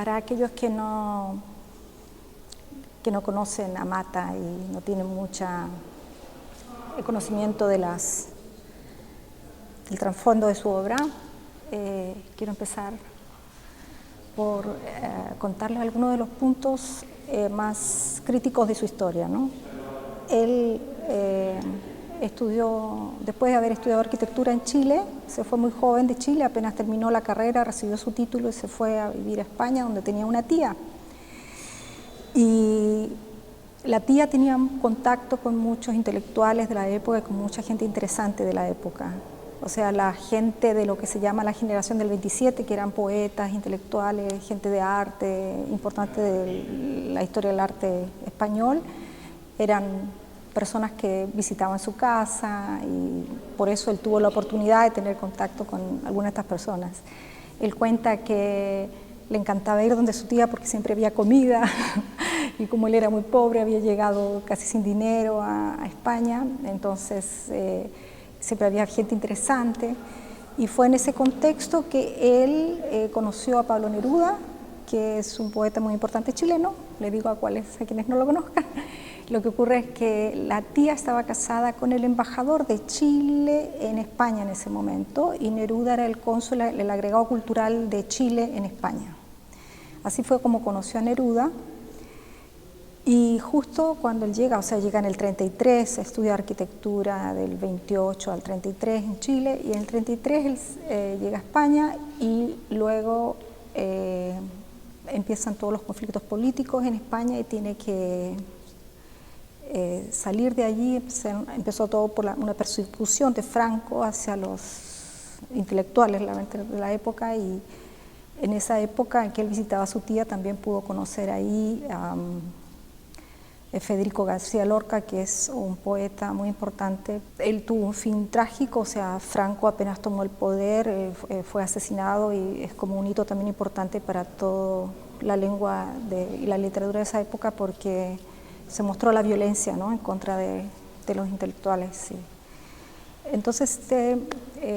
Para aquellos que no conocen a Mata y no tienen mucho conocimiento del trasfondo de su obra, quiero empezar por contarles algunos de los puntos más críticos de su historia, ¿no? Él estudió, después de haber estudiado arquitectura en Chile, se fue muy joven de Chile, apenas terminó la carrera, recibió su título y se fue a vivir a España, donde tenía una tía. Y la tía tenía contacto con muchos intelectuales de la época, con mucha gente interesante de la época. O sea, la gente de lo que se llama la generación del 27, que eran poetas, intelectuales, gente de arte, importante de la historia del arte español, eran personas que visitaban su casa y por eso él tuvo la oportunidad de tener contacto con algunas de estas personas. Él cuenta que le encantaba ir donde su tía porque siempre había comida y como él era muy pobre, había llegado casi sin dinero a España, entonces siempre había gente interesante y fue en ese contexto que él conoció a Pablo Neruda, que es un poeta muy importante chileno, le digo a quienes no lo conozcan. Lo que ocurre es que la tía estaba casada con el embajador de Chile en España en ese momento y Neruda era el cónsul, el agregado cultural de Chile en España. Así fue como conoció a Neruda y justo cuando él llega, o sea, llega en el 33, estudia arquitectura del 28 al 33 en Chile y en el 33 él llega a España y luego empiezan todos los conflictos políticos en España y tiene que salir de allí. Empezó todo por una persecución de Franco hacia los intelectuales de la época y en esa época en que él visitaba a su tía también pudo conocer ahí a Federico García Lorca, que es un poeta muy importante. Él tuvo un fin trágico, o sea, Franco apenas tomó el poder, fue asesinado y es como un hito también importante para toda la lengua y la literatura de esa época porque se mostró la violencia, ¿no?, en contra de los intelectuales. Sí. Entonces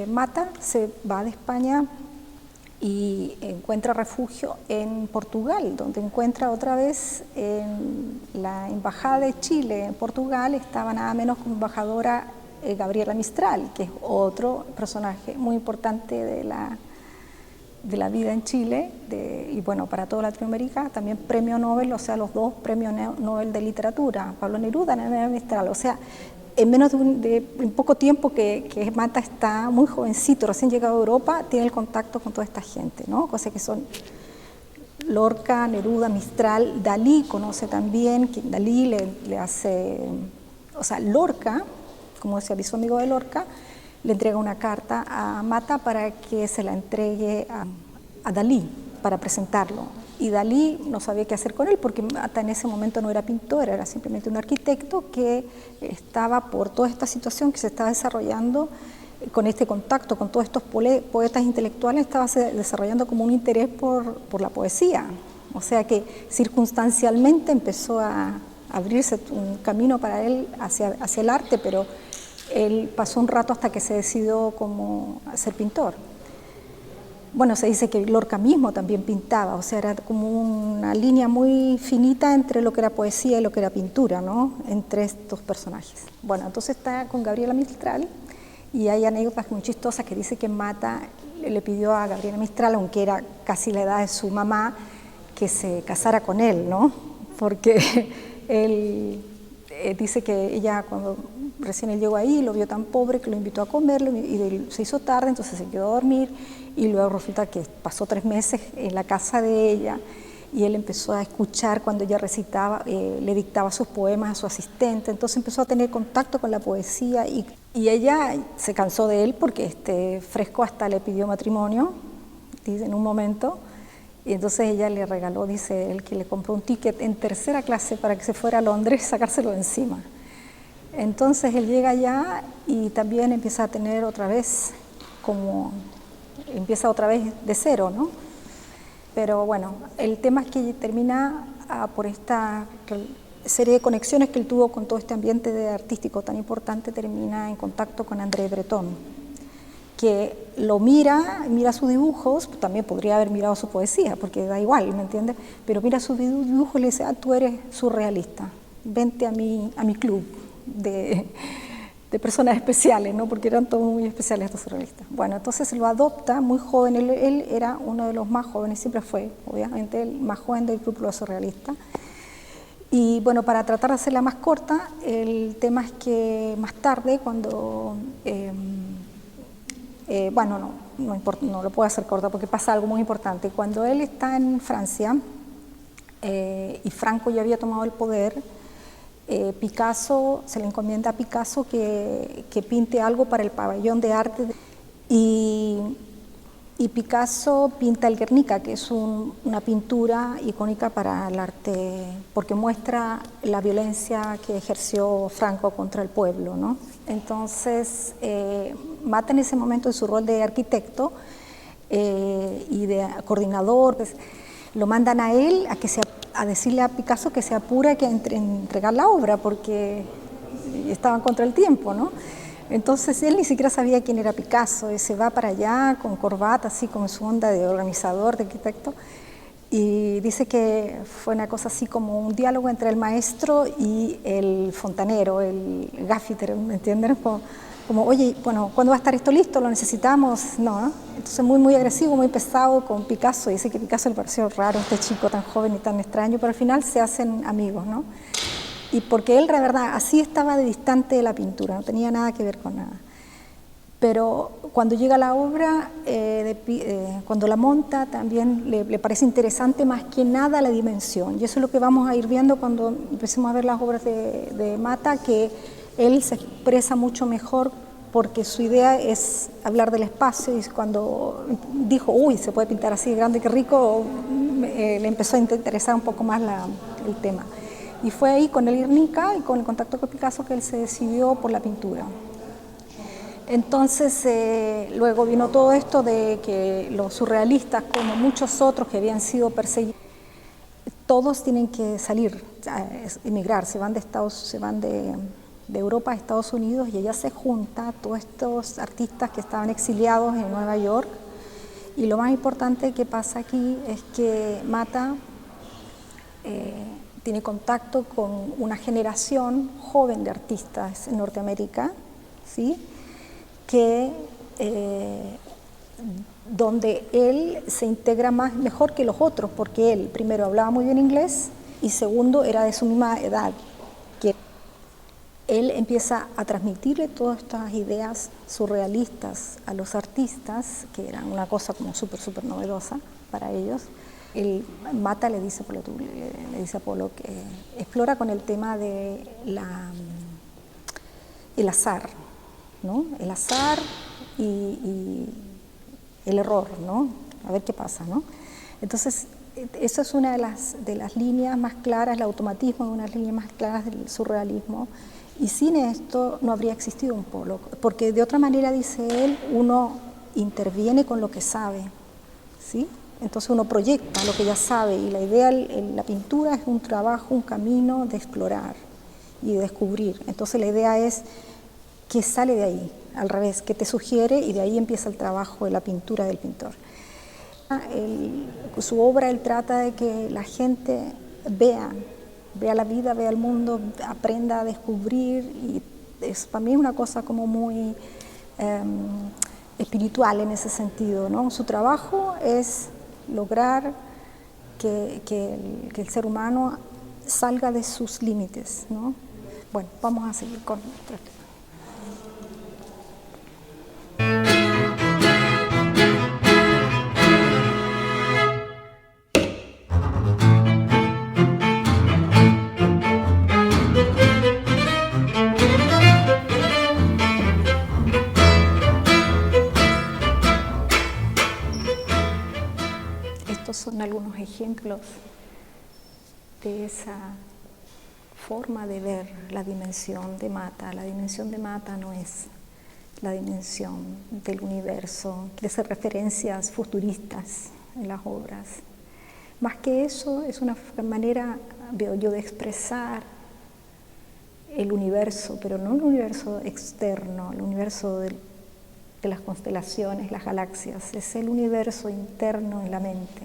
Mata se va de España y encuentra refugio en Portugal, donde encuentra otra vez en la Embajada de Chile en Portugal, estaba nada menos como embajadora Gabriela Mistral, que es otro personaje muy importante de la vida en Chile, y bueno, para toda Latinoamérica, también premio Nobel, o sea, los dos premios Nobel de literatura, Pablo Neruda, Gabriela Mistral, o sea, en menos en poco tiempo que Mata está muy jovencito, recién llegado a Europa, tiene el contacto con toda esta gente, ¿no? Cosas que son Lorca, Neruda, Mistral, Dalí conoce también, que Dalí le hace, o sea, Lorca, como decía, hizo amigo de Lorca, le entrega una carta a Mata para que se la entregue a Dalí, para presentarlo. Y Dalí no sabía qué hacer con él porque Mata en ese momento no era pintor, era simplemente un arquitecto que estaba por toda esta situación que se estaba desarrollando con este contacto con todos estos poetas intelectuales, estaba desarrollando como un interés por la poesía. O sea que circunstancialmente empezó a abrirse un camino para él hacia el arte, pero él pasó un rato hasta que se decidió como a ser pintor. Bueno, se dice que Lorca mismo también pintaba, o sea, era como una línea muy finita entre lo que era poesía y lo que era pintura, ¿no?, entre estos personajes. Bueno, entonces está con Gabriela Mistral y hay anécdotas muy chistosas que dice que Mata le pidió a Gabriela Mistral, aunque era casi la edad de su mamá, que se casara con él, ¿no?, porque él dice que ella cuando recién él llegó ahí lo vio tan pobre que lo invitó a comer y se hizo tarde, entonces se quedó a dormir y luego resulta que pasó 3 meses en la casa de ella y él empezó a escuchar cuando ella recitaba, le dictaba sus poemas a su asistente, entonces empezó a tener contacto con la poesía y ella se cansó de él porque Fresco hasta le pidió matrimonio, dice, en un momento, y entonces ella le regaló, dice él, que le compró un ticket en 3ª clase para que se fuera a Londres y sacárselo de encima. Entonces él llega allá y también empieza a tener otra vez de cero, ¿no? Pero bueno, el tema es que termina por esta serie de conexiones que él tuvo con todo este ambiente artístico tan importante, termina en contacto con André Breton, que lo mira sus dibujos, también podría haber mirado su poesía, porque da igual, ¿me entiendes? Pero mira sus dibujos y le dice, tú eres surrealista, vente a mi club de personas especiales, ¿no? Porque eran todos muy especiales estos surrealistas. Bueno, entonces lo adopta muy joven, él era uno de los más jóvenes, siempre fue, obviamente, el más joven del grupo de los surrealistas. Y bueno, para tratar de hacerla más corta, el tema es que más tarde, cuando, bueno, no importa, no lo puedo hacer corta porque pasa algo muy importante. Cuando él está en Francia y Franco ya había tomado el poder, Picasso, se le encomienda a Picasso que pinte algo para el pabellón de arte y Picasso pinta el Guernica, que es una pintura icónica para el arte, porque muestra la violencia que ejerció Franco contra el pueblo, ¿no? Entonces, Mata en ese momento en su rol de arquitecto y de coordinador, pues, lo mandan a él a decirle a Picasso que se apure que entregar la obra, porque estaban contra el tiempo, ¿no? Entonces él ni siquiera sabía quién era Picasso y se va para allá con corbata, así con su onda de organizador, de arquitecto, y dice que fue una cosa así como un diálogo entre el maestro y el fontanero, el gaffiter, ¿me entienden? Como, oye, bueno, ¿cuándo va a estar esto listo? ¿Lo necesitamos? No. Entonces muy agresivo, muy pesado con Picasso. Dice que Picasso le pareció raro este chico tan joven y tan extraño, pero al final se hacen amigos, ¿no? Y porque él, la verdad, así estaba de distante de la pintura, no tenía nada que ver con nada. Pero cuando llega la obra, cuando la monta, también le parece interesante más que nada la dimensión. Y eso es lo que vamos a ir viendo cuando empecemos a ver las obras de Mata, que él se expresa mucho mejor porque su idea es hablar del espacio, y cuando dijo, uy, se puede pintar así de grande, qué rico, le empezó a interesar un poco más el tema. Y fue ahí con el Guernica y con el contacto con Picasso que él se decidió por la pintura. Entonces, luego vino todo esto de que los surrealistas, como muchos otros que habían sido perseguidos, todos tienen que salir, emigrar, se van de Europa a Estados Unidos, y ella se junta todos estos artistas que estaban exiliados en Nueva York. Y lo más importante que pasa aquí es que Mata tiene contacto con una generación joven de artistas en Norteamérica, ¿sí? Donde él se integra mejor que los otros, porque él primero hablaba muy bien inglés y segundo era de su misma edad, que él empieza a transmitirle todas estas ideas surrealistas a los artistas, que eran una cosa como súper novedosa para ellos. El Mata le dice a Polo que explora con el tema de el azar, ¿no? El azar y el error, ¿no? A ver qué pasa, ¿no? Entonces, eso es una de las líneas más claras, el automatismo es una de las líneas más claras del surrealismo, y sin esto no habría existido un Polo, porque de otra manera, dice él, uno interviene con lo que sabe, ¿sí? Entonces uno proyecta lo que ya sabe, y la idea, la pintura es un trabajo, un camino de explorar y de descubrir. Entonces la idea es que sale de ahí, al revés, que te sugiere, y de ahí empieza el trabajo de la pintura del pintor. Su obra, él trata de que la gente vea la vida, vea el mundo, aprenda a descubrir, y es para mí una cosa como muy espiritual en ese sentido, ¿no? Su trabajo es lograr que el ser humano salga de sus límites, ¿no? Bueno, vamos a seguir con nuestro tema. Estos son algunos ejemplos de esa forma de ver la dimensión de Mata. La dimensión de Mata no es la dimensión del universo, de hacer referencias futuristas en las obras. Más que eso, es una manera, veo yo, de expresar el universo, pero no el universo externo, el universo de las constelaciones, las galaxias, es el universo interno en la mente.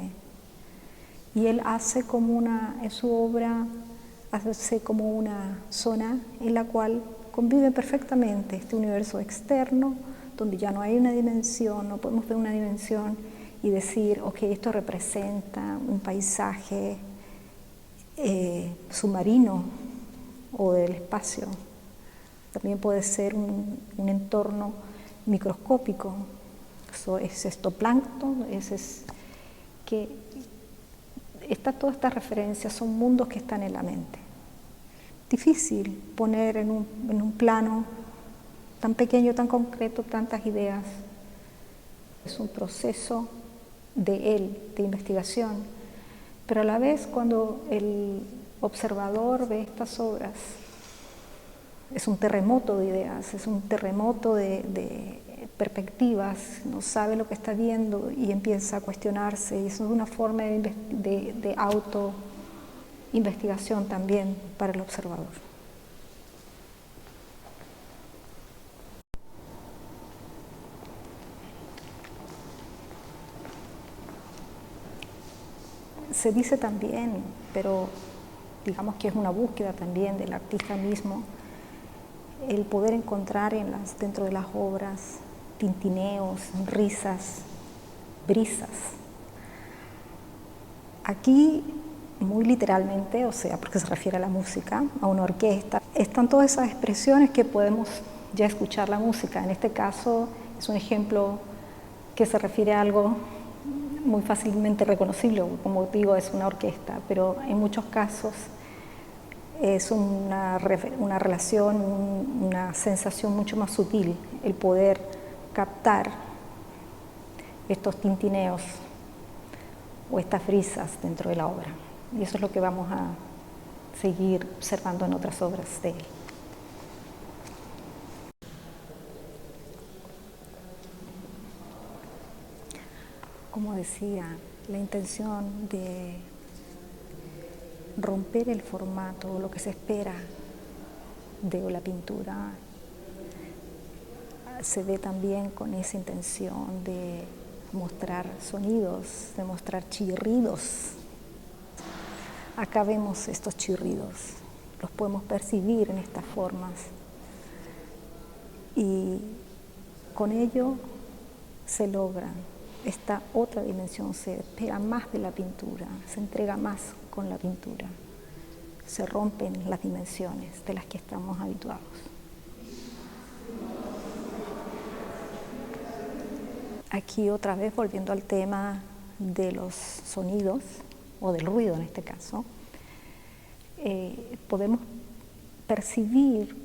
Y él hace en su obra, hace como una zona en la cual convive perfectamente este universo externo, donde ya no hay una dimensión, no podemos ver una dimensión y decir, ok, esto representa un paisaje submarino o del espacio. También puede ser un entorno microscópico. Eso es esto plancton, todas estas referencias son mundos que están en la mente. Difícil poner en un plano tan pequeño, tan concreto, tantas ideas. Es un proceso de investigación, pero a la vez cuando el observador ve estas obras, es un terremoto de ideas, es un terremoto de perspectivas, no sabe lo que está viendo y empieza a cuestionarse, y eso es una forma de autoinvestigación también para el observador. Se dice también, pero digamos que es una búsqueda también del artista mismo, el poder encontrar dentro de las obras tintineos, risas, brisas. Aquí, muy literalmente, o sea, porque se refiere a la música, a una orquesta, están todas esas expresiones que podemos ya escuchar la música. En este caso es un ejemplo que se refiere a algo muy fácilmente reconocible, como digo, es una orquesta, pero en muchos casos es una relación, una sensación mucho más sutil, el poder captar estos tintineos o estas brisas dentro de la obra. Y eso es lo que vamos a seguir observando en otras obras de él. Como decía, la intención de romper el formato, lo que se espera de la pintura, se ve también con esa intención de mostrar sonidos, de mostrar chirridos. Acá vemos estos chirridos, los podemos percibir en estas formas y con ello se logra esta otra dimensión, se espera más de la pintura, se entrega más con la pintura, se rompen las dimensiones de las que estamos habituados. Aquí otra vez volviendo al tema de los sonidos, o del ruido en este caso, podemos percibir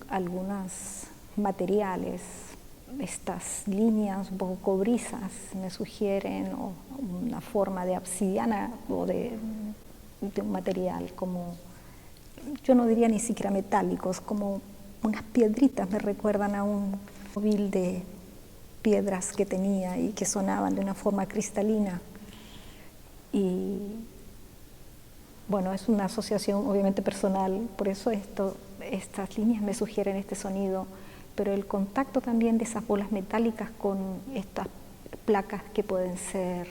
algunos materiales. Estas líneas un poco cobrizas me sugieren una forma de obsidiana o de un material como, yo no diría ni siquiera metálicos, como unas piedritas, me recuerdan a un móvil de piedras que tenía y que sonaban de una forma cristalina. Y bueno, es una asociación obviamente personal, por eso estas líneas me sugieren este sonido, pero el contacto también de esas bolas metálicas con estas placas que pueden ser,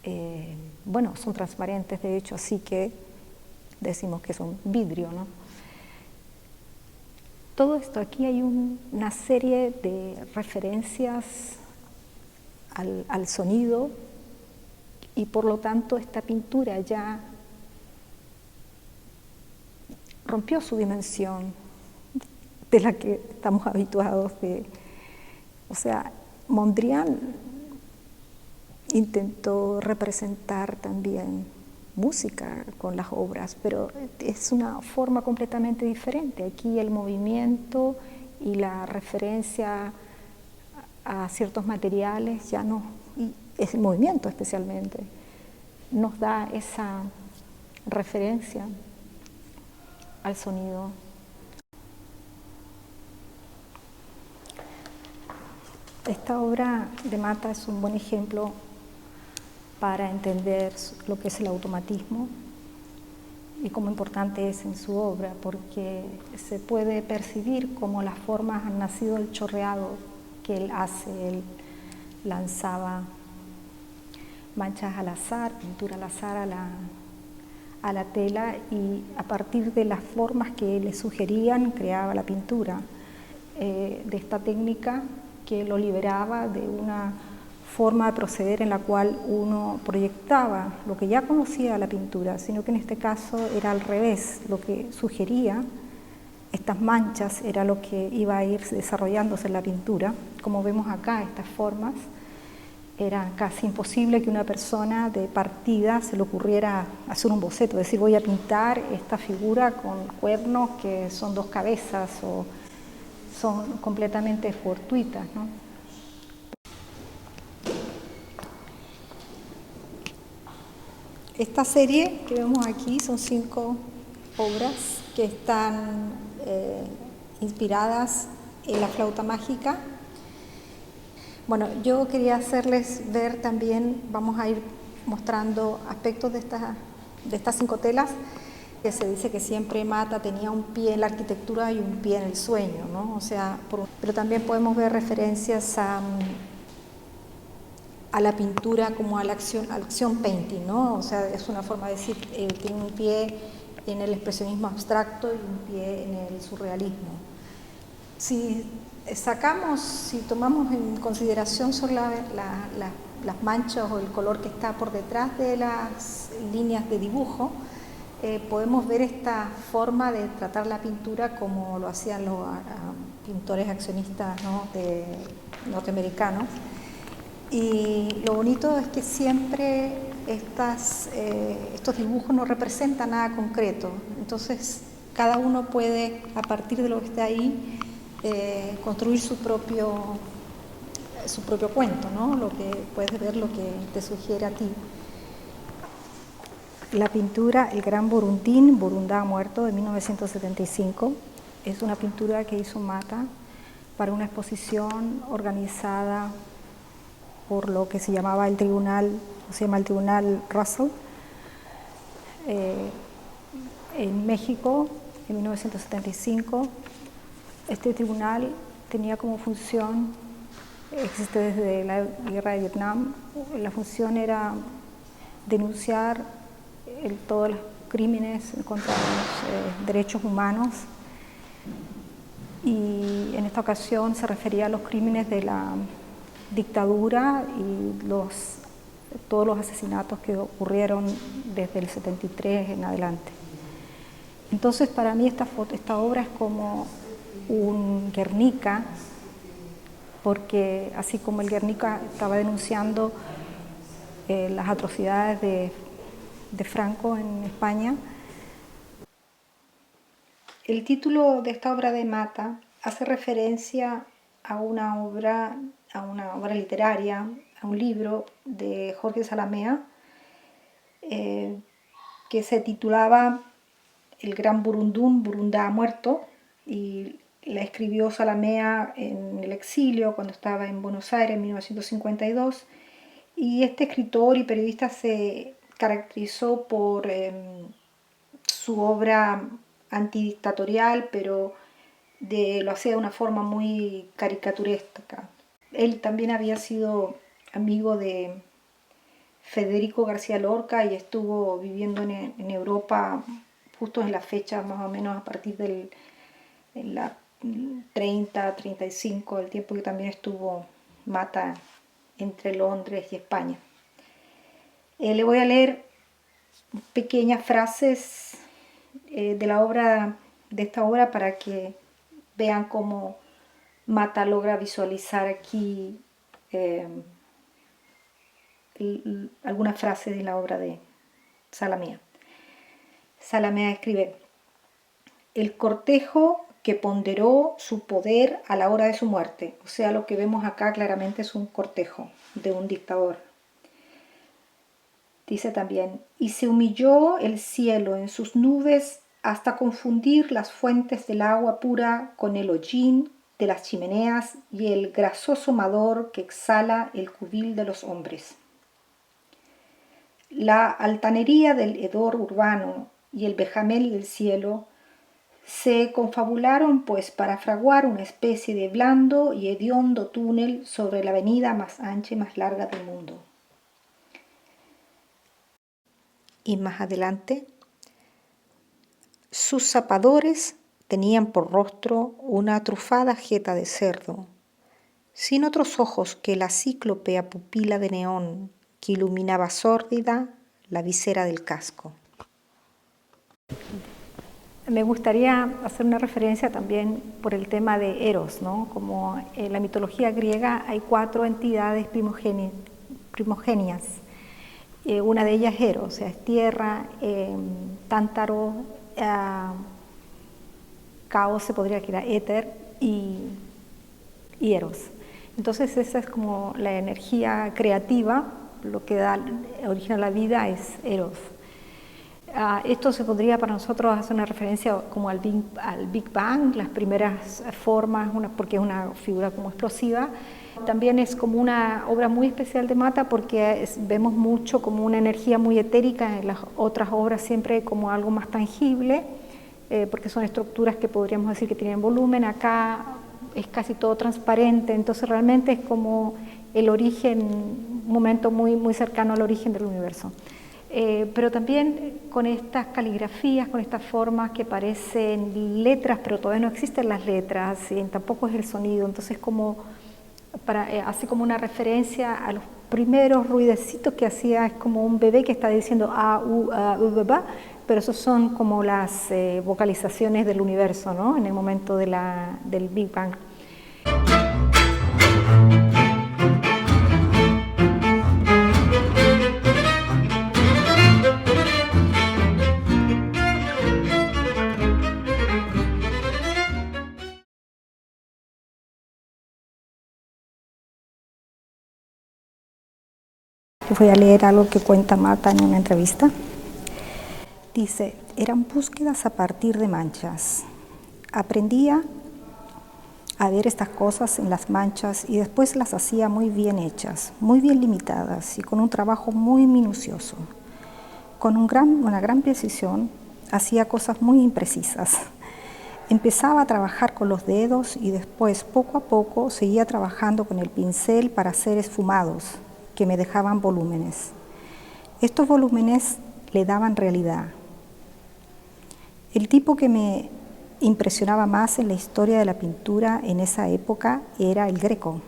son transparentes de hecho, así que decimos que son vidrio, ¿no? Todo esto, aquí hay una serie de referencias al sonido y por lo tanto esta pintura ya rompió su dimensión de la que estamos habituados o sea, Mondrian intentó representar también música con las obras, pero es una forma completamente diferente. Aquí el movimiento y la referencia a ciertos materiales ya no, y el movimiento especialmente, nos da esa referencia al sonido. Esta obra de Mata es un buen ejemplo para entender lo que es el automatismo y cómo importante es en su obra, porque se puede percibir cómo las formas han nacido del chorreado que él hace. Él lanzaba manchas al azar, pintura al azar a la tela, y a partir de las formas que le sugerían creaba la pintura. De esta técnica que lo liberaba de una forma de proceder en la cual uno proyectaba lo que ya conocía de la pintura, sino que en este caso era al revés. Lo que sugería, estas manchas, era lo que iba a ir desarrollándose en la pintura. Como vemos acá, estas formas, era casi imposible que una persona de partida se le ocurriera hacer un boceto, es decir, voy a pintar esta figura con cuernos que son dos cabezas, o son completamente fortuitas, ¿no? Esta serie que vemos aquí son 5 obras que están inspiradas en la flauta mágica. Bueno, yo quería hacerles ver también, vamos a ir mostrando aspectos de estas 5 telas, que se dice que siempre Mata tenía un pie en la arquitectura y un pie en el sueño, ¿no? O sea, pero también podemos ver referencias a la pintura como a la acción painting, ¿no? O sea, es una forma de decir, tiene un pie en el expresionismo abstracto y un pie en el surrealismo. Si tomamos en consideración solo las manchas o el color que está por detrás de las líneas de dibujo, podemos ver esta forma de tratar la pintura como lo hacían los pintores accionistas, ¿no?, norteamericanos. Y lo bonito es que siempre estos dibujos no representan nada concreto. Entonces, cada uno puede, a partir de lo que está ahí, construir su propio cuento, ¿no? Puedes ver lo que te sugiere a ti. La pintura El Gran Burundín, Burundá Muerto, de 1975, es una pintura que hizo Mata para una exposición organizada por lo que se llamaba el Tribunal Russell, en México, en 1975. Este tribunal tenía como función, existe desde la guerra de Vietnam, la función era denunciar todos los crímenes contra los derechos humanos, y en esta ocasión se refería a los crímenes de la dictadura y todos los asesinatos que ocurrieron desde el 73 en adelante. Entonces, para mí esta obra es como un Guernica, porque así como el Guernica estaba denunciando las atrocidades de Franco en España, el título de esta obra de Mata hace referencia a una obra literaria, a un libro de Jorge Salamea, que se titulaba El Gran Burundún, Burundá Muerto, y la escribió Salamea en el exilio cuando estaba en Buenos Aires en 1952, y este escritor y periodista se caracterizó por su obra antidictatorial, pero lo hacía de una forma muy caricaturesca. Él también había sido amigo de Federico García Lorca y estuvo viviendo en Europa justo en las fechas más o menos a partir del 30, 35, el tiempo que también estuvo Mata entre Londres y España. Le voy a leer pequeñas frases de esta obra para que vean cómo Mata logra visualizar aquí algunas frases de la obra de Salamea. Salamea escribe: el cortejo que ponderó su poder a la hora de su muerte. O sea, lo que vemos acá claramente es un cortejo de un dictador. Dice también: y se humilló el cielo en sus nubes hasta confundir las fuentes del agua pura con el hollín de las chimeneas y el grasoso hedor que exhala el cubil de los hombres. La altanería del hedor urbano y el bejamel del cielo Se confabularon pues para fraguar una especie de blando y hediondo túnel sobre la avenida más ancha y más larga del mundo. Y más adelante, sus zapadores tenían por rostro una trufada jeta de cerdo, sin otros ojos que la cíclopea pupila de neón que iluminaba sórdida la visera del casco. Me gustaría hacer una referencia también por el tema de Eros, ¿no? Como en la mitología griega hay 4 entidades primogenias. Una de ellas es Eros, o sea, es tierra, Tántaro, caos se podría decir, éter y Eros. Entonces esa es como la energía creativa, lo que da origen a la vida es Eros. Esto se podría para nosotros hacer una referencia como al Big Bang, las primeras formas, porque es una figura como explosiva. También es como una obra muy especial de Mata porque vemos mucho como una energía muy etérica, en las otras obras siempre como algo más tangible, porque son estructuras que podríamos decir que tienen volumen. Acá es casi todo transparente, entonces realmente es como el origen, un momento muy, muy cercano al origen del universo. Pero también con estas caligrafías, con estas formas que parecen letras, pero todavía no existen las letras, y tampoco es el sonido, entonces como hace como una referencia a los primeros ruidecitos que hacía, es como un bebé que está diciendo a, u, ba, pero esos son como las vocalizaciones del universo, ¿no? En el momento del Big Bang. Voy a leer algo que cuenta Mata en una entrevista. Dice, eran búsquedas a partir de manchas. Aprendía a ver estas cosas en las manchas y después las hacía muy bien hechas, muy bien limitadas y con un trabajo muy minucioso. Con una gran precisión hacía cosas muy imprecisas. Empezaba a trabajar con los dedos y después, poco a poco, seguía trabajando con el pincel para hacer esfumados que me dejaban volúmenes. Estos volúmenes le daban realidad. El tipo que me impresionaba más en la historia de la pintura en esa época era el Greco.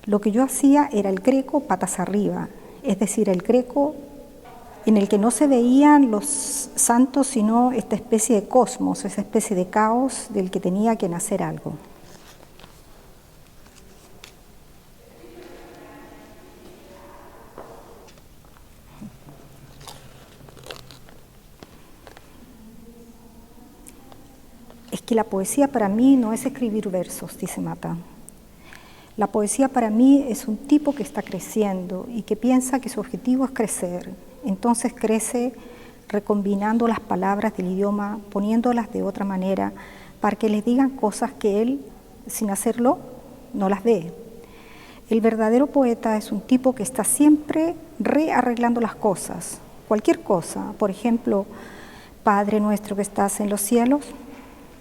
Lo que yo hacía era el Greco patas arriba, es decir, el Greco en el que no se veían los santos, sino esta especie de cosmos, esa especie de caos del que tenía que nacer algo. Es que la poesía para mí no es escribir versos, dice Mata. La poesía para mí es un tipo que está creciendo y que piensa que su objetivo es crecer. Entonces crece recombinando las palabras del idioma, poniéndolas de otra manera, para que les digan cosas que él, sin hacerlo, no las ve. El verdadero poeta es un tipo que está siempre rearreglando las cosas, cualquier cosa. Por ejemplo, Padre nuestro que estás en los cielos,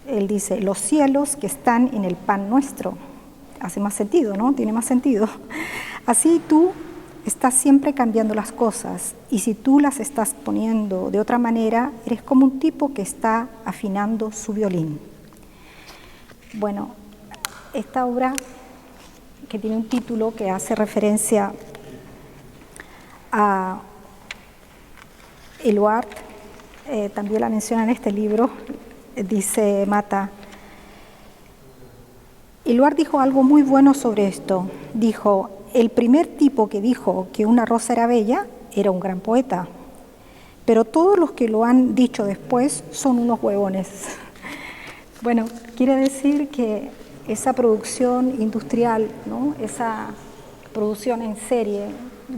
él dice, los cielos que están en el pan nuestro. Hace más sentido, ¿no? Tiene más sentido. Así tú estás siempre cambiando las cosas y si tú las estás poniendo de otra manera, eres como un tipo que está afinando su violín. Bueno, esta obra que tiene un título que hace referencia a Eluard, también la menciona en este libro, dice Mata. Eluard dijo algo muy bueno sobre esto. Dijo, el primer tipo que dijo que una rosa era bella era un gran poeta, pero todos los que lo han dicho después son unos huevones. Bueno, quiere decir que esa producción industrial, ¿no? Esa producción en serie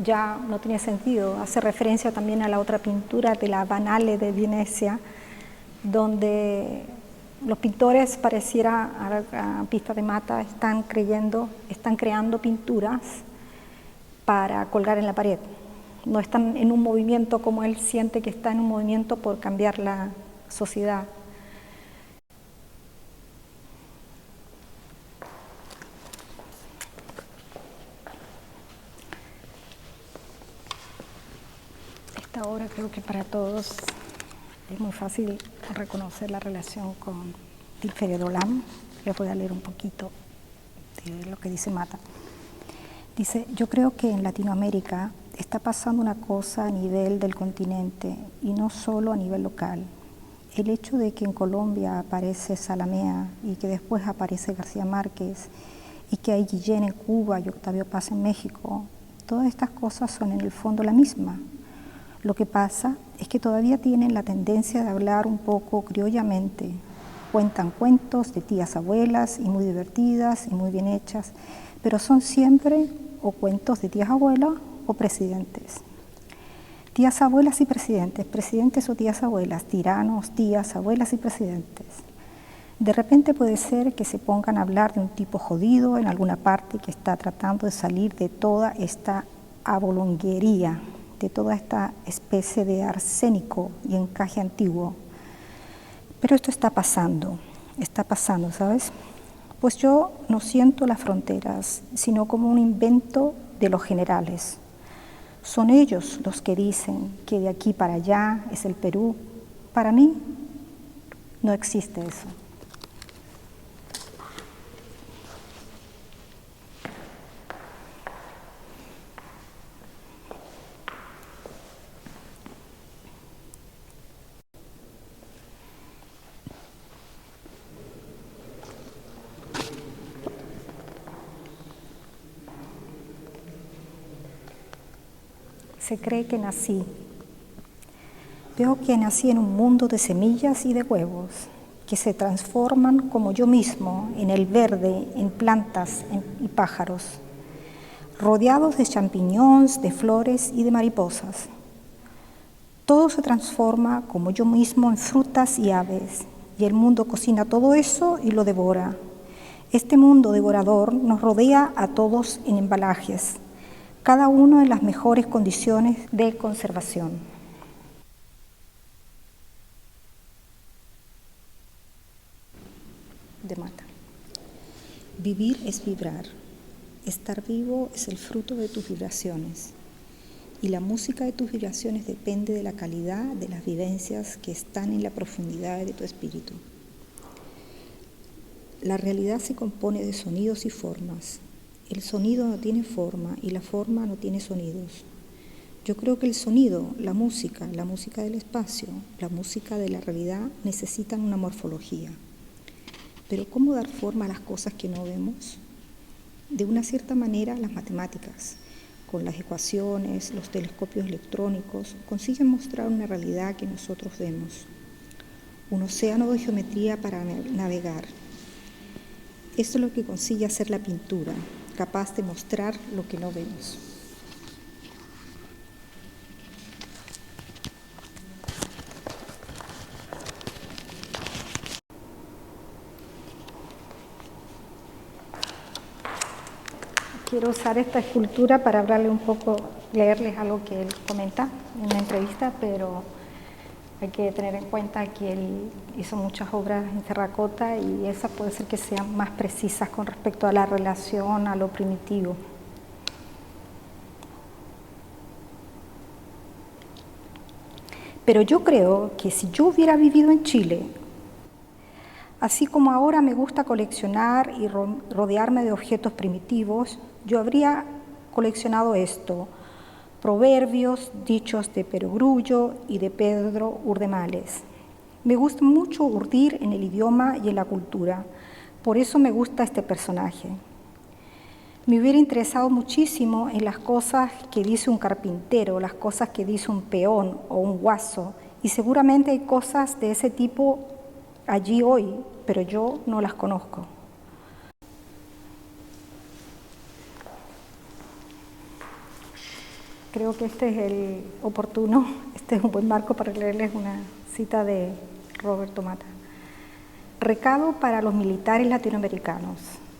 ya no tiene sentido. Hace referencia también a la otra pintura de la Banale de Venecia, donde los pintores, pareciera a pista de Mata, están creando pinturas para colgar en la pared. No están en un movimiento como él siente que está en un movimiento por cambiar la sociedad. esta obra creo que para todos es muy fácil reconocer la relación con Tilferet Olam. Les voy a leer un poquito de lo que dice Mata. Dice, yo creo que en Latinoamérica está pasando una cosa a nivel del continente y no solo a nivel local. El hecho de que en Colombia aparece Zalamea y que después aparece García Márquez y que hay Guillén en Cuba y Octavio Paz en México, todas estas cosas son en el fondo la misma. Lo que pasa es que todavía tienen la tendencia de hablar un poco criollamente. Cuentan cuentos de tías abuelas y muy divertidas y muy bien hechas, pero son siempre o cuentos de tías abuelas o presidentes. Tías abuelas y presidentes, presidentes o tías abuelas, tiranos, tías, abuelas y presidentes. De repente puede ser que se pongan a hablar de un tipo jodido en alguna parte que está tratando de salir de toda esta abolonguería, de toda esta especie de arsénico y encaje antiguo. Pero esto está pasando, ¿sabes? Pues yo no siento las fronteras, sino como un invento de los generales. Son ellos los que dicen que de aquí para allá es el Perú. Para mí no existe eso. Se cree que nací. Veo que nací en un mundo de semillas y de huevos, que se transforman como yo mismo en el verde, en plantas y pájaros, rodeados de champiñones, de flores y de mariposas. Todo se transforma como yo mismo en frutas y aves, y el mundo cocina todo eso y lo devora. Este mundo devorador nos rodea a todos en embalajes, cada uno en las mejores condiciones de conservación. De Mata. Vivir es vibrar. Estar vivo es el fruto de tus vibraciones. Y la música de tus vibraciones depende de la calidad de las vivencias que están en la profundidad de tu espíritu. La realidad se compone de sonidos y formas. El sonido no tiene forma y la forma no tiene sonidos. Yo creo que el sonido, la música del espacio, la música de la realidad necesitan una morfología. Pero ¿cómo dar forma a las cosas que no vemos? De una cierta manera, las matemáticas, con las ecuaciones, los telescopios electrónicos, consiguen mostrar una realidad que nosotros vemos. Un océano de geometría para navegar. Esto es lo que consigue hacer la pintura, capaz de mostrar lo que no vemos. Quiero usar esta escultura para hablarle un poco, leerles algo que él comenta en una entrevista, pero hay que tener en cuenta que él hizo muchas obras en terracota y esas puede ser que sean más precisas con respecto a la relación a lo primitivo. Pero yo creo que si yo hubiera vivido en Chile, así como ahora me gusta coleccionar y rodearme de objetos primitivos, yo habría coleccionado esto: proverbios, dichos de Perogrullo y de Pedro Urdemales. Me gusta mucho urdir en el idioma y en la cultura, por eso me gusta este personaje. Me hubiera interesado muchísimo en las cosas que dice un carpintero, las cosas que dice un peón o un guaso, y seguramente hay cosas de ese tipo allí hoy, pero yo no las conozco. Creo que este es el oportuno, este es un buen marco para leerles una cita de Roberto Mata. Recado para los militares latinoamericanos,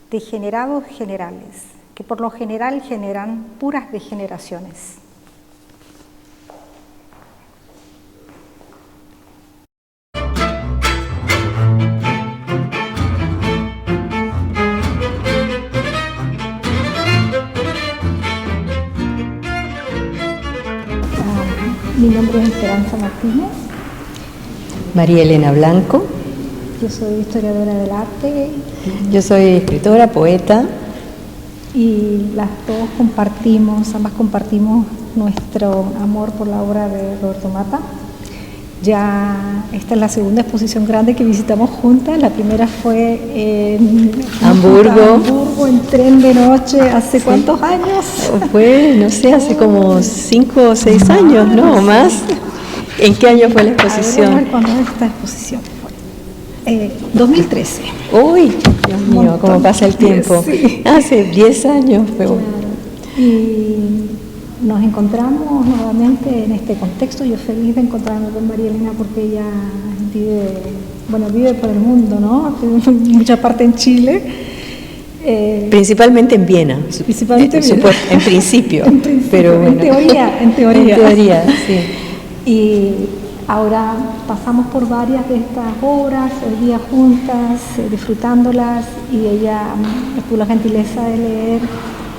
degenerados generales, que por lo general generan puras degeneraciones. Mi nombre es Esperanza Martínez. María Elena Blanco. Yo soy historiadora del arte. Yo soy escritora, poeta. Y ambas compartimos nuestro amor por la obra de Roberto Matta. Ya esta es la segunda exposición grande que visitamos juntas. La primera fue en Hamburgo, en tren de noche, ¿hace cuántos años? Fue, no sé, hace como 5 o 6 años, ¿no? ¿O más? ¿En qué año fue la exposición? A ver, ¿cuándo es esta exposición? 2013. Uy, Dios mío, cómo pasa el tiempo. Sí. Hace 10 años fue. Claro. Y nos encontramos nuevamente en este contexto. Yo feliz de encontrarme con María Elena porque ella vive por el mundo, ¿no? Mucha parte en Chile. Principalmente en Viena. Principalmente en Viena. En principio. Pero bueno. En teoría. Sí. Y ahora pasamos por varias de estas obras, hoy día juntas, disfrutándolas, y ella tuvo la gentileza de leer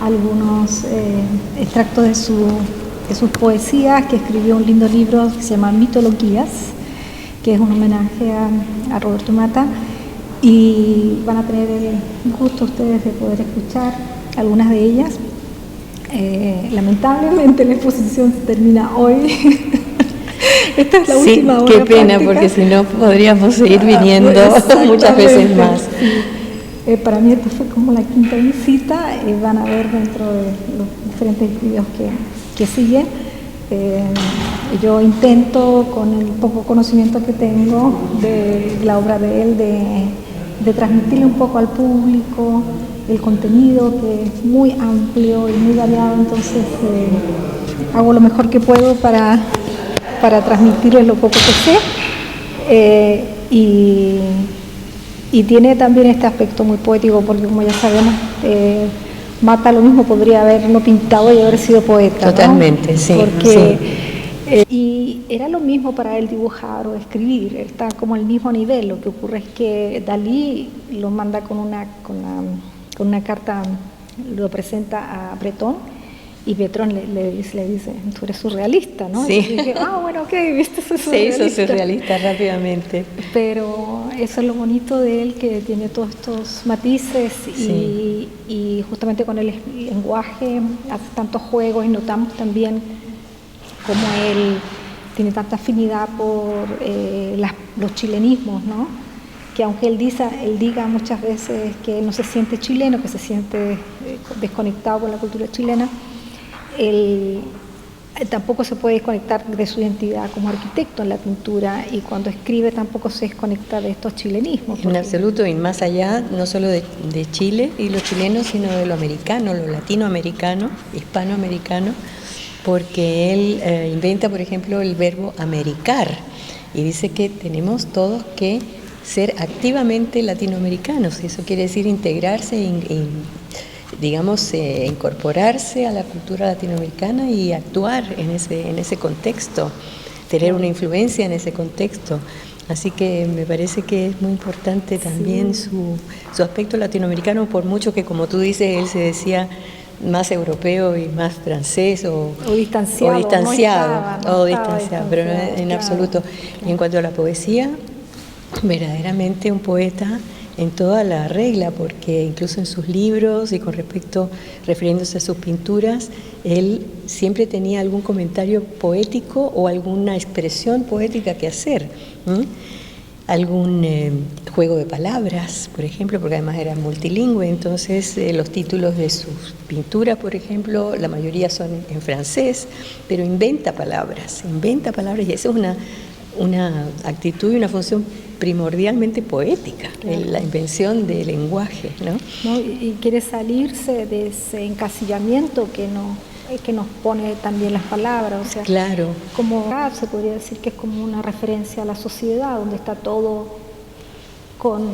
algunos extractos de sus poesías, que escribió un lindo libro que se llama Mitologías, que es un homenaje a Roberto Matta, y van a tener el gusto ustedes de poder escuchar algunas de ellas. Lamentablemente la exposición se termina hoy. Esta es la última hora. Qué pena, práctica, porque si no podríamos seguir viniendo muchas veces más. Sí. Para mí esta fue como la quinta visita. Van a ver dentro de los diferentes videos que siguen. Yo intento, con el poco conocimiento que tengo de la obra de él, de transmitirle un poco al público el contenido, que es muy amplio y muy variado. Entonces hago lo mejor que puedo para transmitirles lo poco que sé, y tiene también este aspecto muy poético, porque como ya sabemos, Matta lo mismo podría haber no pintado y haber sido poeta. Totalmente, ¿no? Sí. Porque, sí. Y era lo mismo para él dibujar o escribir, está como al mismo nivel. Lo que ocurre es que Dalí lo manda con una carta, lo presenta a Breton, y Breton le dice, tú eres surrealista, ¿no? Sí. Y yo dije, bueno, ok, viste, soy surrealista. Se hizo surrealista rápidamente. Pero eso es lo bonito de él, que tiene todos estos matices, sí. y justamente con el lenguaje hace tantos juegos, y notamos también cómo él tiene tanta afinidad por los chilenismos, ¿no? Que aunque él diga muchas veces que él no se siente chileno, que se siente desconectado con la cultura chilena, él tampoco se puede desconectar de su identidad como arquitecto en la pintura, y cuando escribe tampoco se desconecta de estos chilenismos. En absoluto, y más allá, no solo de Chile y los chilenos, sino de lo americano, lo latinoamericano, hispanoamericano, porque él inventa, por ejemplo, el verbo americar, y dice que tenemos todos que ser activamente latinoamericanos. Eso quiere decir integrarse, incorporarse a la cultura latinoamericana y actuar en ese contexto, tener una influencia en ese contexto. Así que me parece que es muy importante también su aspecto latinoamericano, por mucho que, como tú dices, él se decía más europeo y más francés o distanciado, pero no en absoluto. Y en cuanto a la poesía, verdaderamente un poeta en toda la regla, porque incluso en sus libros y refiriéndose a sus pinturas, él siempre tenía algún comentario poético o alguna expresión poética que hacer, algún juego de palabras, por ejemplo, porque además era multilingüe. Entonces los títulos de sus pinturas, por ejemplo, la mayoría son en francés, pero inventa palabras, y esa es una actitud y una función primordialmente poética, la invención del lenguaje, ¿no? Y quiere salirse de ese encasillamiento que nos pone también las palabras, o sea, claro. Como se podría decir que es como una referencia a la sociedad, donde está todo con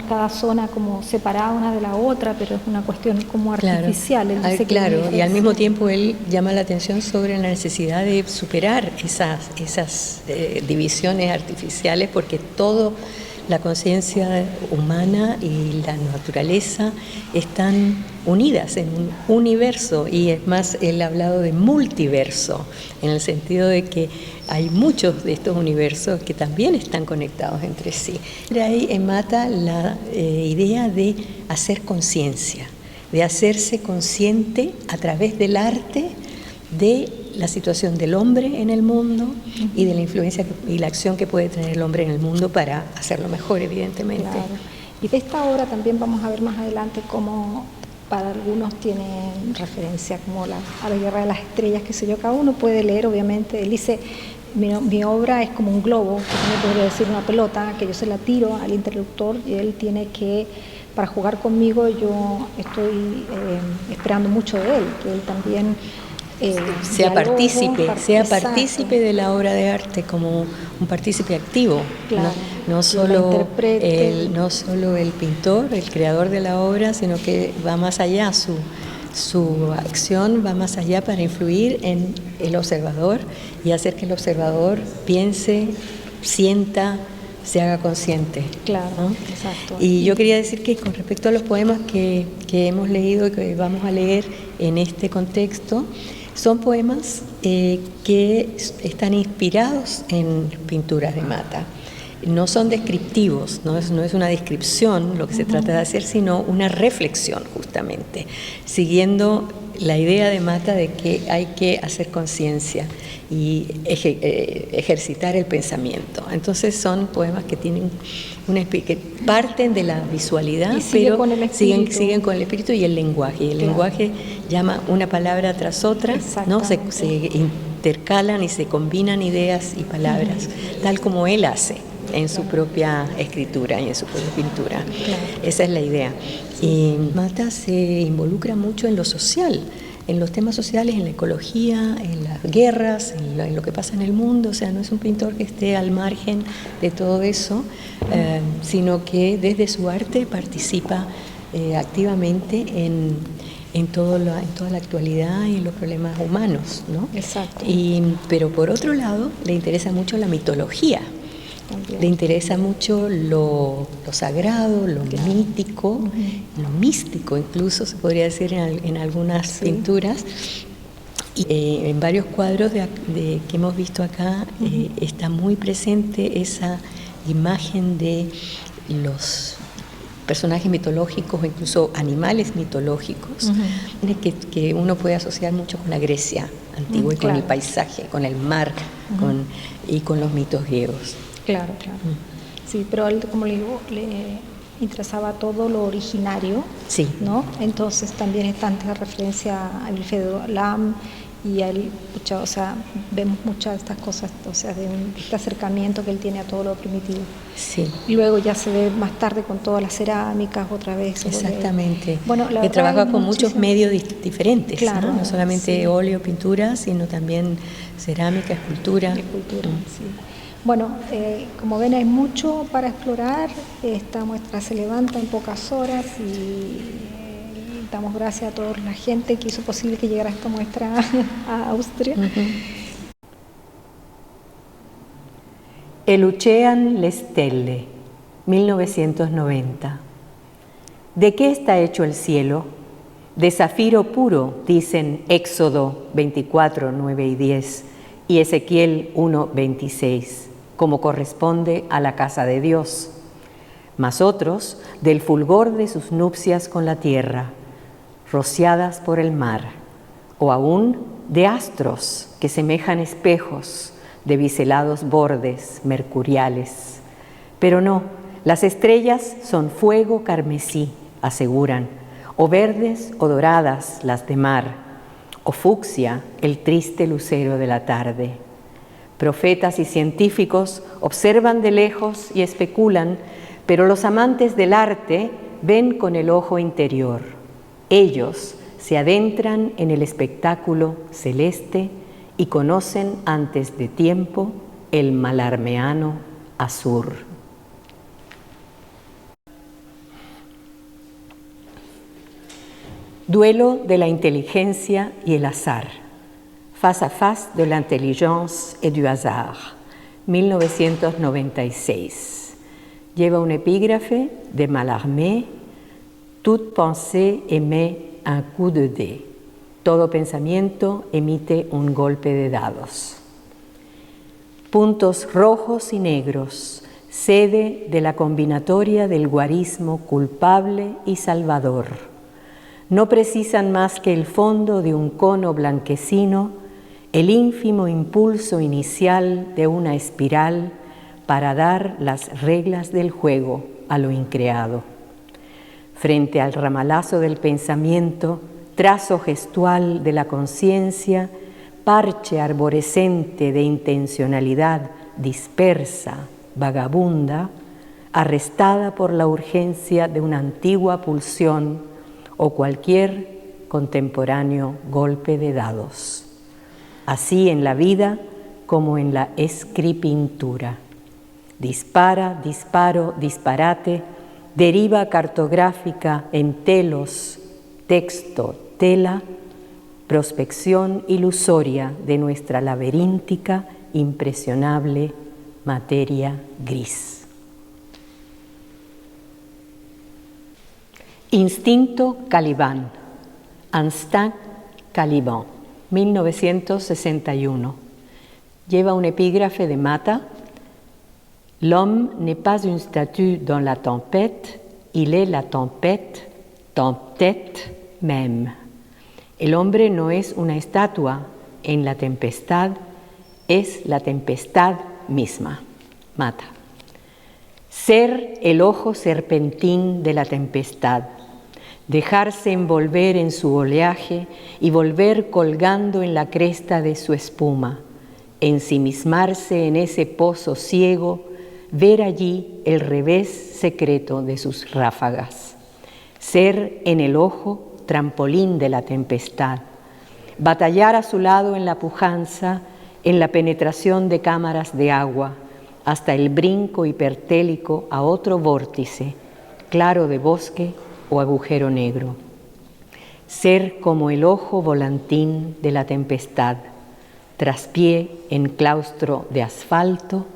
cada zona como separada una de la otra, pero es una cuestión como artificial. Claro, y al mismo tiempo él llama la atención sobre la necesidad de superar esas divisiones artificiales, porque todo la conciencia humana y la naturaleza están unidas en un universo, y es más, él ha hablado de multiverso, en el sentido de que hay muchos de estos universos que también están conectados entre sí. De ahí mata la idea de hacer conciencia, de hacerse consciente a través del arte de la situación del hombre en el mundo y de la influencia y la acción que puede tener el hombre en el mundo para hacerlo mejor, evidentemente. Claro. Y de esta obra también vamos a ver más adelante cómo para algunos tienen referencia como a la Guerra de las Estrellas, qué sé yo, cada uno puede leer, obviamente. Él dice, mi obra es como un globo, que también podría decir una pelota, que yo se la tiro al interlocutor y él tiene que, para jugar conmigo, yo estoy esperando mucho de él, que él también sea partícipe de la obra de arte, como un partícipe activo, claro, no solo el pintor, el creador de la obra, sino que va más allá, su acción va más allá para influir en el observador y hacer que el observador piense, sienta, se haga consciente. Claro, ¿no? Exacto. Y yo quería decir que con respecto a los poemas que hemos leído y que vamos a leer en este contexto, son poemas que están inspirados en pinturas de Mata. No son descriptivos, no es una descripción lo que se trata de hacer, sino una reflexión justamente, siguiendo la idea de Mata de que hay que hacer conciencia y ejercitar el pensamiento. Entonces son poemas que tienen que parten de la visualidad, pero siguen con el espíritu y el lenguaje. Y el lenguaje llama una palabra tras otra, ¿no? Se intercalan y se combinan ideas y palabras, tal como él hace en su propia escritura y en su propia pintura. Esa es la idea. Y Mata se involucra mucho en lo social, en los temas sociales, en la ecología, en las guerras, en lo que pasa en el mundo. O sea, no es un pintor que esté al margen de todo eso, sino que desde su arte participa activamente en toda la actualidad y en los problemas humanos, ¿no? Exacto. Pero por otro lado, le interesa mucho la mitología. También. Le interesa mucho lo sagrado, lo mítico, lo místico incluso se podría decir en algunas pinturas. Y en varios cuadros que hemos visto acá está muy presente esa imagen de los personajes mitológicos o incluso animales mitológicos que uno puede asociar mucho con la Grecia antigua y con el paisaje, con el mar y con los mitos griegos. Claro. Sí, pero a él, como le digo, le interesaba todo lo originario, sí, ¿no? Entonces también está ante referencia a Wilfredo Lam y a él, o sea, vemos muchas de estas cosas, o sea, de este acercamiento que él tiene a todo lo primitivo. Sí. Y luego ya se ve más tarde con todas las cerámicas otra vez. Exactamente. Bueno, que trabaja con muchos medios diferentes, claro, ¿no? No solamente óleo, pintura, sino también cerámica, escultura. Sí. Bueno, como ven hay mucho para explorar, esta muestra se levanta en pocas horas y damos gracias a toda la gente que hizo posible que llegara esta muestra a Austria. El Ocean le Stelle, 1990. ¿De qué está hecho el cielo? De zafiro puro, dicen Éxodo 24, 9 y 10 y Ezequiel 1, 26. Como corresponde a la casa de Dios, mas otros del fulgor de sus nupcias con la tierra, rociadas por el mar, o aún de astros que semejan espejos de biselados bordes mercuriales. Pero no, las estrellas son fuego carmesí, aseguran, o verdes o doradas las de mar, o fucsia el triste lucero de la tarde. Profetas y científicos observan de lejos y especulan, pero los amantes del arte ven con el ojo interior. Ellos se adentran en el espectáculo celeste y conocen antes de tiempo el malarmeano azur. Duelo de la inteligencia y el azar. Face à face de l'intelligence et du hasard, 1996. Lleva un epígrafe de Mallarmé: toute pensée émet un coup de dé. Todo pensamiento emite un golpe de dados. Puntos rojos y negros, sede de la combinatoria del guarismo culpable y salvador. No precisan más que el fondo de un cono blanquecino, el ínfimo impulso inicial de una espiral para dar las reglas del juego a lo increado. Frente al ramalazo del pensamiento, trazo gestual de la conciencia, parche arborescente de intencionalidad dispersa, vagabunda, arrestada por la urgencia de una antigua pulsión o cualquier contemporáneo golpe de dados. Así en la vida como en la escripintura. Dispara, disparo, disparate, deriva cartográfica en telos, texto, tela, prospección ilusoria de nuestra laberíntica, impresionable materia gris. Instinto Caliban, Instinct Caliban, 1961. Lleva un epígrafe de Mata: l'homme n'est pas une statue dans la tempête, il est la tempête, tempête même. El hombre no es una estatua en la tempestad, es la tempestad misma. Mata. Ser el ojo serpentín de la tempestad, dejarse envolver en su oleaje y volver colgando en la cresta de su espuma, ensimismarse en ese pozo ciego, ver allí el revés secreto de sus ráfagas. Ser en el ojo trampolín de la tempestad, batallar a su lado en la pujanza, en la penetración de cámaras de agua, hasta el brinco hipertélico a otro vórtice, claro de bosque o agujero negro. Ser como el ojo volantín de la tempestad, traspié en claustro de asfalto,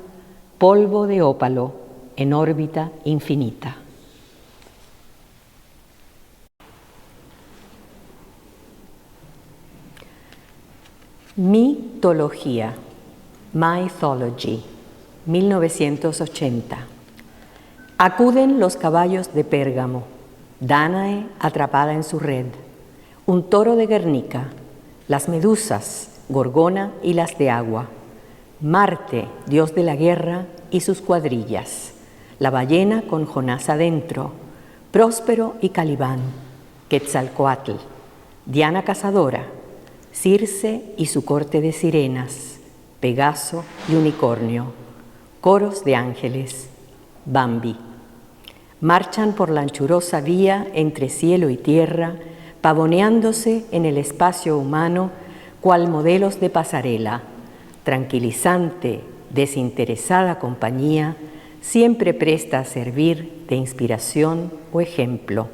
polvo de ópalo en órbita infinita. Mitología, Mythology, 1980. Acuden los caballos de Pérgamo, Dánae atrapada en su red, un toro de Guernica, las medusas, Gorgona y las de agua, Marte, dios de la guerra y sus cuadrillas, la ballena con Jonás adentro, Próspero y Calibán, Quetzalcoatl, Diana cazadora, Circe y su corte de sirenas, Pegaso y unicornio, coros de ángeles, Bambi. Marchan por la anchurosa vía entre cielo y tierra, pavoneándose en el espacio humano cual modelos de pasarela, tranquilizante, desinteresada compañía, siempre presta a servir de inspiración o ejemplo,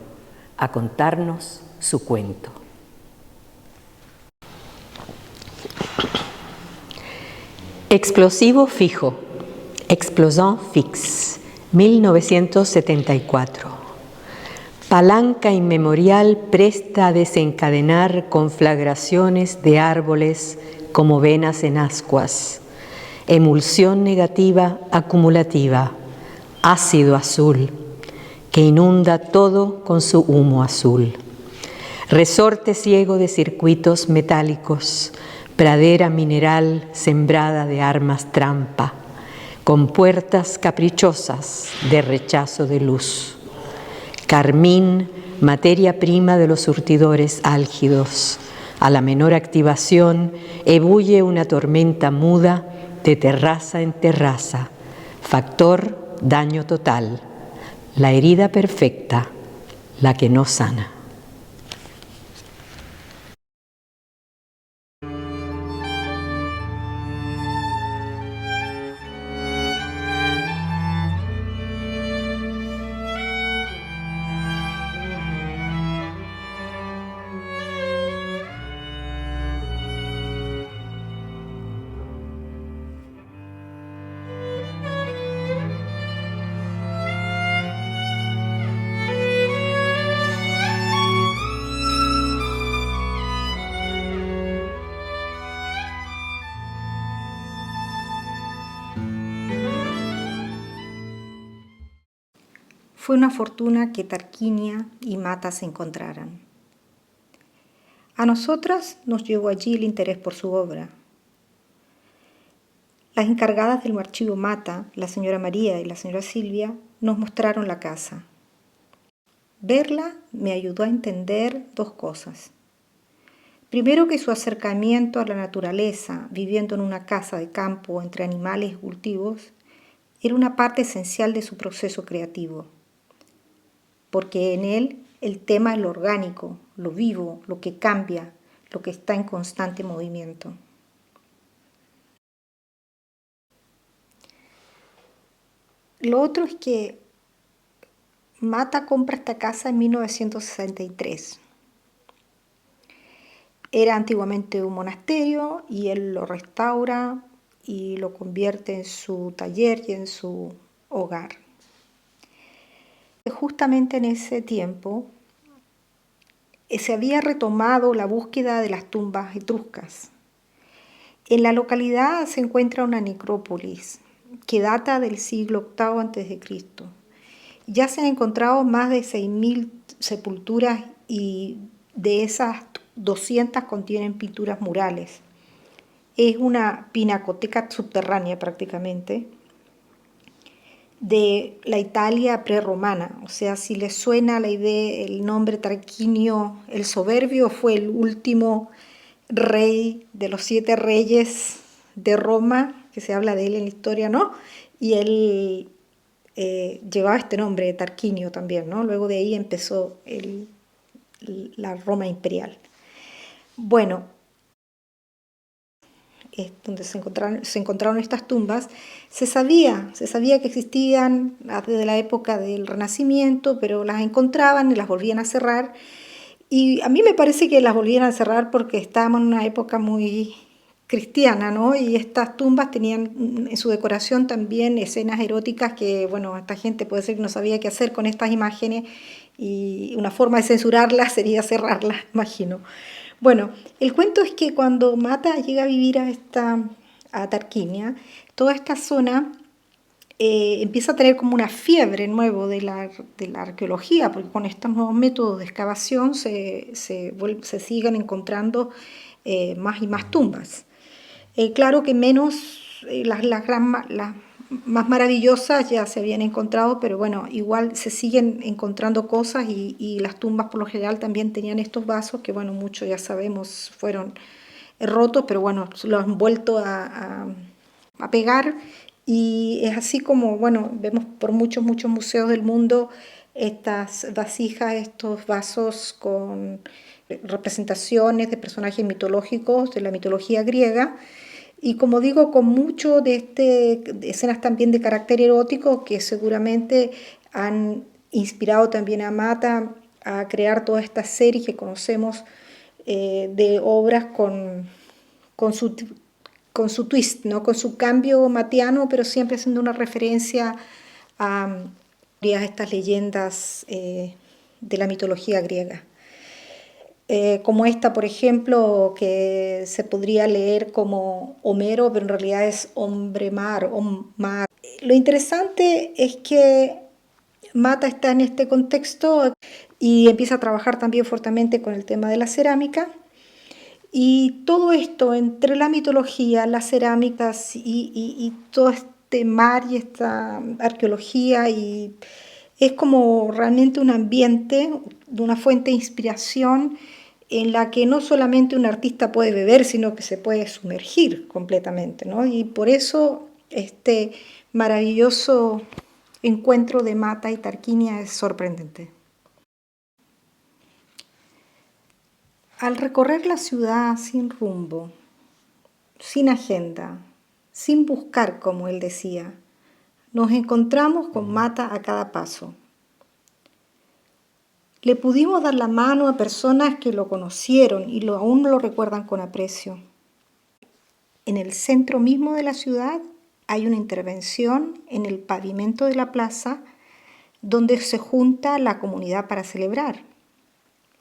a contarnos su cuento. Explosivo fijo, Explosion fixe, 1974. Palanca inmemorial presta a desencadenar conflagraciones de árboles como venas en ascuas, emulsión negativa acumulativa, ácido azul, que inunda todo con su humo azul. Resorte ciego de circuitos metálicos, pradera mineral sembrada de armas trampa, con puertas caprichosas de rechazo de luz. Carmín, materia prima de los surtidores álgidos. A la menor activación ebulle una tormenta muda de terraza en terraza. Factor daño total. La herida perfecta, la que no sana. fue una fortuna que Tarquinia y Mata se encontraran. A nosotras nos llegó allí el interés por su obra. Las encargadas del archivo Mata, la señora María y la señora Silvia, nos mostraron la casa. Verla me ayudó a entender dos cosas. Primero, que su acercamiento a la naturaleza, viviendo en una casa de campo entre animales y cultivos, era una parte esencial de su proceso creativo, porque en él el tema es lo orgánico, lo vivo, lo que cambia, lo que está en constante movimiento. Lo otro es que Mata compra esta casa en 1963. Era antiguamente un monasterio y él lo restaura y lo convierte en su taller y en su hogar. Justamente en ese tiempo se había retomado la búsqueda de las tumbas etruscas. En la localidad se encuentra una necrópolis que data del siglo VIII a.C. Ya se han encontrado más de 6.000 sepulturas y de esas 200 contienen pinturas murales. Es una pinacoteca subterránea prácticamente de la Italia prerromana. O sea, si les suena la idea, el nombre Tarquinio el Soberbio fue el último rey de los 7 reyes de Roma, que se habla de él en la historia, ¿no? Y él llevaba este nombre, Tarquinio también, ¿no? Luego de ahí empezó la Roma imperial. Bueno, donde se encontraron estas tumbas, se sabía que existían desde la época del Renacimiento, pero las encontraban y las volvían a cerrar. Y a mí me parece que las volvían a cerrar porque estábamos en una época muy cristiana, ¿no? Y estas tumbas tenían en su decoración también escenas eróticas que, bueno, esta gente puede ser que no sabía qué hacer con estas imágenes y una forma de censurarlas sería cerrarlas, imagino. Bueno, el cuento es que cuando Mata llega a vivir a Tarquinia, toda esta zona empieza a tener como una fiebre nuevo de la arqueología, porque con estos nuevos métodos de excavación se siguen encontrando más y más tumbas. Claro que menos, las más maravillosas ya se habían encontrado, pero bueno, igual se siguen encontrando cosas y las tumbas por lo general también tenían estos vasos que, bueno, muchos ya sabemos fueron rotos, pero bueno, los han vuelto a pegar y es así como, bueno, vemos por muchos museos del mundo estas vasijas, estos vasos con representaciones de personajes mitológicos de la mitología griega y como digo, con mucho de escenas también de carácter erótico que seguramente han inspirado también a Mata a crear toda esta serie que conocemos de obras con su twist, ¿no? Con su cambio matiano, pero siempre haciendo una referencia a estas leyendas de la mitología griega. Como esta, por ejemplo, que se podría leer como Homero, pero en realidad es hombre mar. Lo interesante es que Mata está en este contexto y empieza a trabajar también fuertemente con el tema de la cerámica. Y todo esto entre la mitología, las cerámicas y todo este mar y esta arqueología y es como realmente un ambiente, una fuente de inspiración en la que no solamente un artista puede beber, sino que se puede sumergir completamente, ¿no? Y por eso este maravilloso encuentro de Mata y Tarquinia es sorprendente. Al recorrer la ciudad sin rumbo, sin agenda, sin buscar, como él decía, nos encontramos con Mata a cada paso. Le pudimos dar la mano a personas que lo conocieron y aún lo recuerdan con aprecio. En el centro mismo de la ciudad hay una intervención en el pavimento de la plaza donde se junta la comunidad para celebrar.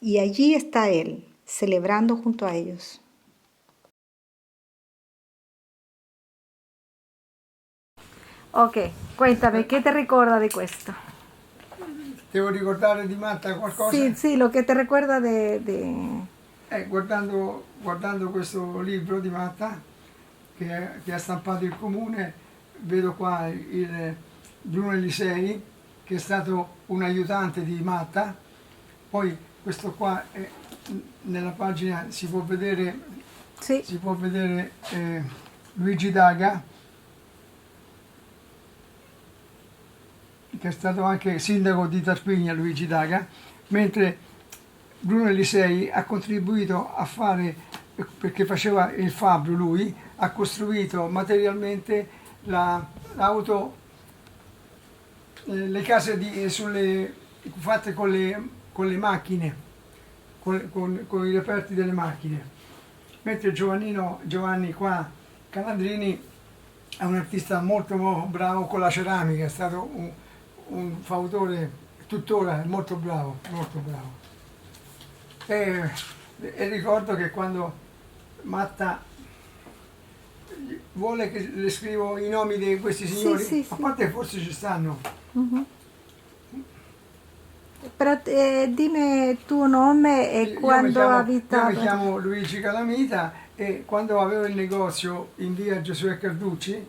Y allí está él, celebrando junto a ellos. Ok, cuéntame, ¿qué te recuerda de questo? devo ricordare di Matta qualcosa? Sí, sí, lo que te recuerda Guardando questo libro di Matta che ha stampato il Comune, vedo qua il Bruno Elisei, che è stato un aiutante di Matta. Poi questo qua, nella pagina si può vedere, Sí, Luigi Daga, che è stato anche sindaco di Tarquinia, Luigi Daga, mentre Bruno Elisei ha contribuito a fare, perché faceva il fabbro lui, ha costruito materialmente l'auto, le case fatte con le macchine, con i reperti delle macchine. Mentre Giovanni qua, Calandrini, è un artista molto bravo con la ceramica, è stato un fautore, tuttora è molto bravo, molto bravo. E ricordo che quando Matta vuole che le scrivo i nomi di questi signori, sì, a sì. parte forse ci stanno. Pero dime tu nome e Io quando io mi abitavi. chiamo Luigi Calamita e quando avevo il negozio in via Giosuè Carducci,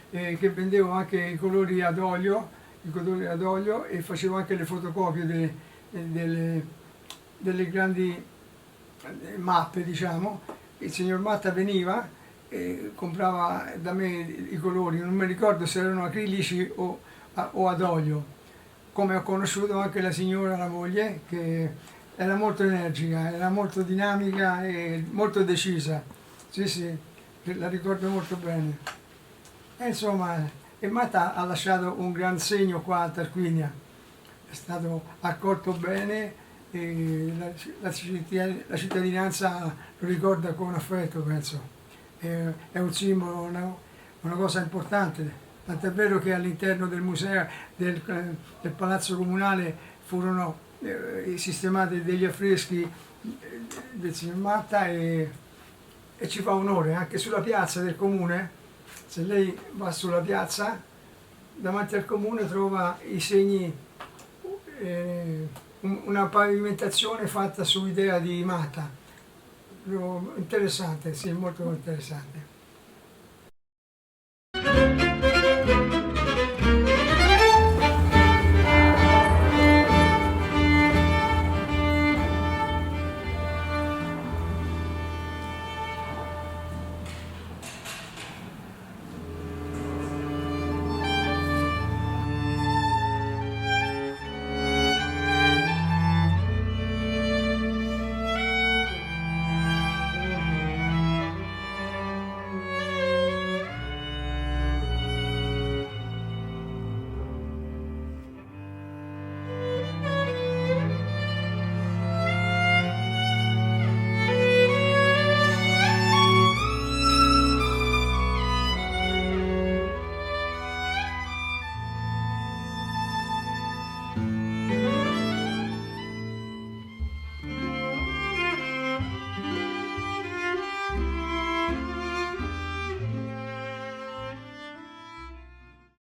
che vendevo anche i colori ad olio e facevo anche le fotocopie delle grandi mappe, diciamo, il signor Matta veniva e comprava da me i colori, non mi ricordo se erano acrilici o ad olio. Come ho conosciuto anche la signora, la moglie, che era molto energica, era molto dinamica e molto decisa. Sì, sì, la ricordo molto bene. E insomma, e Matta ha lasciato un gran segno qua a Tarquinia. È stato accolto bene e la cittadinanza lo ricorda con affetto, penso. È un simbolo, una cosa importante. Tant'è vero che all'interno del museo, del Palazzo Comunale, furono sistemati degli affreschi del signor Matta e ci fa onore. Anche sulla piazza del Comune, se lei va sulla piazza, davanti al Comune trova i segni, una pavimentazione fatta su idea di Matta. Interessante, sì, molto interessante.